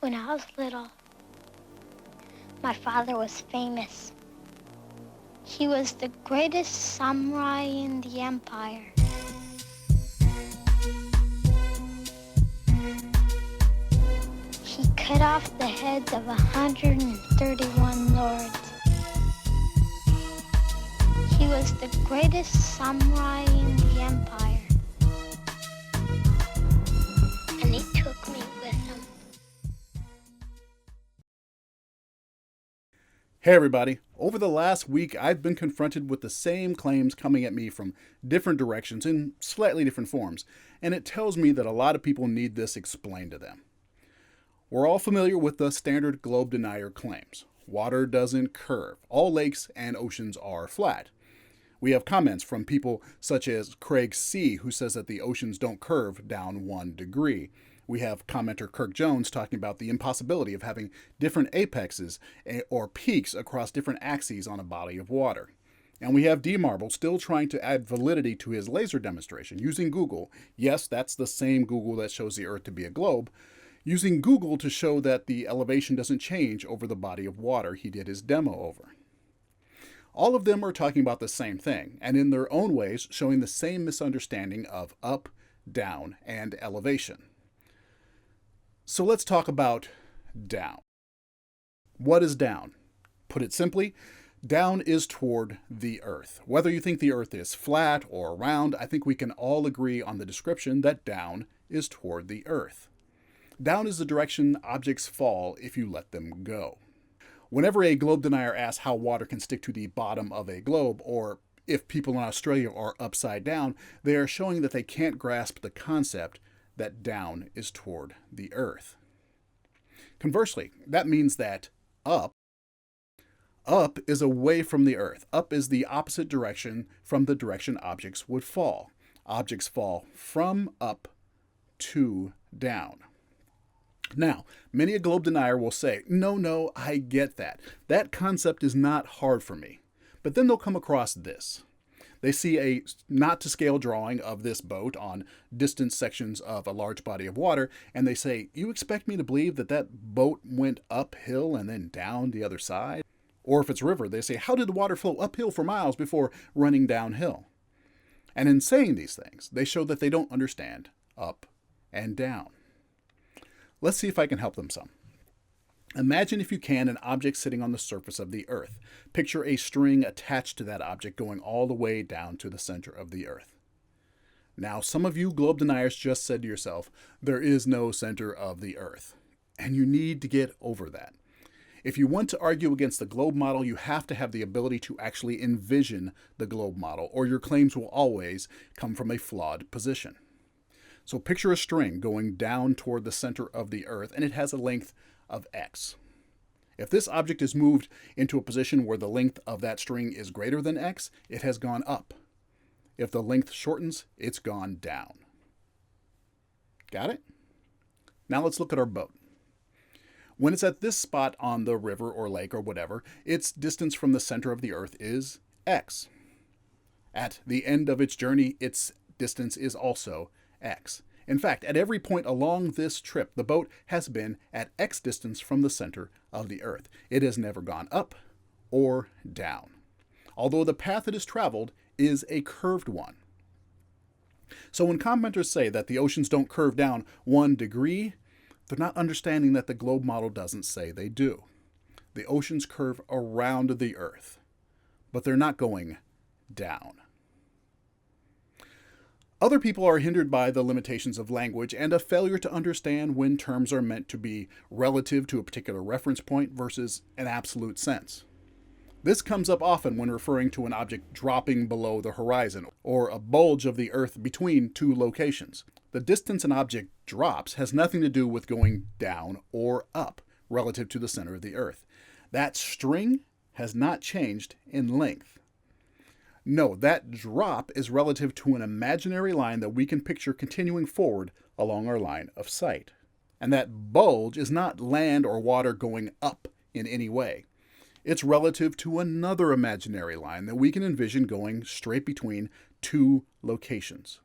When I was little, my father was famous. He was the greatest samurai in the empire. He cut off the heads of 131 lords. He was the greatest samurai in the empire. And he took me with him. Hey everybody, over the last week I've been confronted with the same claims coming at me from different directions in slightly different forms, and it tells me that a lot of people need this explained to them. We're all familiar with the standard globe denier claims. Water doesn't curve. All lakes and oceans are flat. We have comments from people such as Craig C., who says that the oceans don't curve down 1 degree. We have commenter Kirk Jones talking about the impossibility of having different apexes or peaks across different axes on a body of water. And we have D-Marble still trying to add validity to his laser demonstration using Google. Yes, that's the same Google that shows the Earth to be a globe. Using Google to show that the elevation doesn't change over the body of water he did his demo over. All of them are talking about the same thing, and in their own ways showing the same misunderstanding of up, down, and elevation. So let's talk about down. What is down? Put it simply, down is toward the Earth. Whether you think the Earth is flat or round, I think we can all agree on the description that down is toward the Earth. Down is the direction objects fall if you let them go. Whenever a globe denier asks how water can stick to the bottom of a globe, or if people in Australia are upside down, they are showing that they can't grasp the concept that down is toward the Earth. Conversely, that means that up is away from the Earth. Up is the opposite direction from the direction objects would fall. Objects fall from up to down. Now, many a globe denier will say, no, I get that. That concept is not hard for me. But then they'll come across this. They see a not-to-scale drawing of this boat on distant sections of a large body of water, and they say, you expect me to believe that that boat went uphill and then down the other side? Or if it's river, they say, how did the water flow uphill for miles before running downhill? And in saying these things, they show that they don't understand up and down. Let's see if I can help them some. Imagine, if you can, an object sitting on the surface of the Earth. Picture a string attached to that object going all the way down to the center of the Earth. Now, some of you globe deniers just said to yourself, there is no center of the Earth. And you need to get over that. If you want to argue against the globe model, you have to have the ability to actually envision the globe model, or your claims will always come from a flawed position. So picture a string going down toward the center of the Earth, and it has a length of x. If this object is moved into a position where the length of that string is greater than x, it has gone up. If the length shortens, it's gone down. Got it? Now let's look at our boat. When it's at this spot on the river or lake or whatever, its distance from the center of the Earth is x. At the end of its journey, its distance is also x. In fact, at every point along this trip, the boat has been at x distance from the center of the Earth. It has never gone up or down, although the path it has traveled is a curved one. So when commenters say that the oceans don't curve down 1 degree, they're not understanding that the globe model doesn't say they do. The oceans curve around the Earth, but they're not going down. Other people are hindered by the limitations of language and a failure to understand when terms are meant to be relative to a particular reference point versus an absolute sense. This comes up often when referring to an object dropping below the horizon or a bulge of the Earth between two locations. The distance an object drops has nothing to do with going down or up relative to the center of the Earth. That string has not changed in length. No, that drop is relative to an imaginary line that we can picture continuing forward along our line of sight. And that bulge is not land or water going up in any way. It's relative to another imaginary line that we can envision going straight between two locations.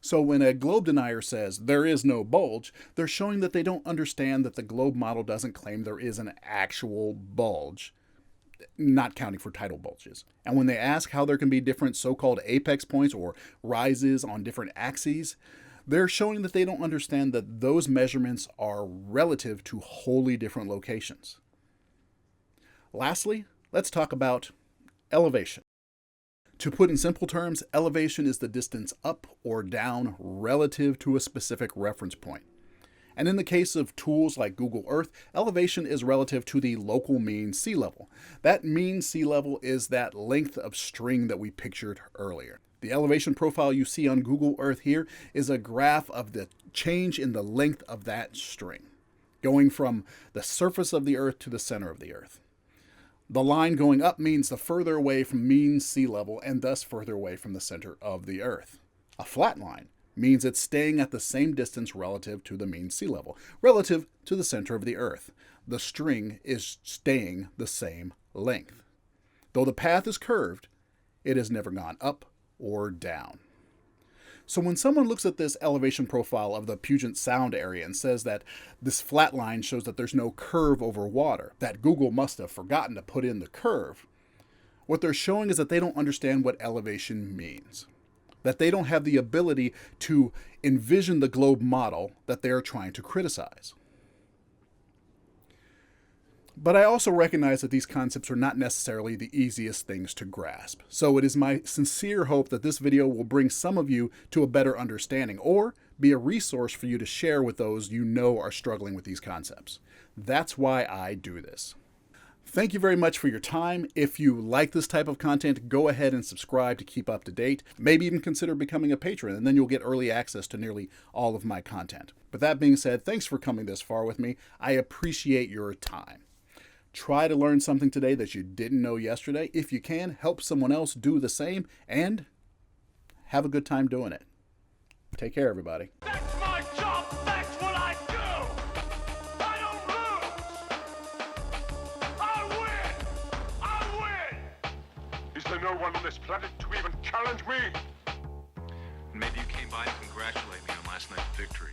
So when a globe denier says there is no bulge, they're showing that they don't understand that the globe model doesn't claim there is an actual bulge, not counting for tidal bulges. And when they ask how there can be different so-called apex points or rises on different axes, they're showing that they don't understand that those measurements are relative to wholly different locations. Lastly, let's talk about elevation. To put in simple terms, elevation is the distance up or down relative to a specific reference point. And in the case of tools like Google Earth, elevation is relative to the local mean sea level. That mean sea level is that length of string that we pictured earlier. The elevation profile you see on Google Earth here is a graph of the change in the length of that string, going from the surface of the Earth to the center of the Earth. The line going up means the further away from mean sea level and thus further away from the center of the Earth. A flat line means it's staying at the same distance relative to the mean sea level, relative to the center of the Earth. The string is staying the same length. Though the path is curved, it has never gone up or down. So when someone looks at this elevation profile of the Puget Sound area and says that this flat line shows that there's no curve over water, that Google must have forgotten to put in the curve, what they're showing is that they don't understand what elevation means. That they don't have the ability to envision the globe model that they are trying to criticize. But I also recognize that these concepts are not necessarily the easiest things to grasp. So it is my sincere hope that this video will bring some of you to a better understanding or be a resource for you to share with those you know are struggling with these concepts. That's why I do this. Thank you very much for your time. If you like this type of content, go ahead and subscribe to keep up to date. Maybe even consider becoming a patron, and then you'll get early access to nearly all of my content. But that being said, thanks for coming this far with me. I appreciate your time. Try to learn something today that you didn't know yesterday. If you can, help someone else do the same, and have a good time doing it. Take care, everybody. That's my job! That's what I do! I don't lose! I win! I win! Is there no one on this planet to even challenge me? Maybe you came by to congratulate me on last night's victory.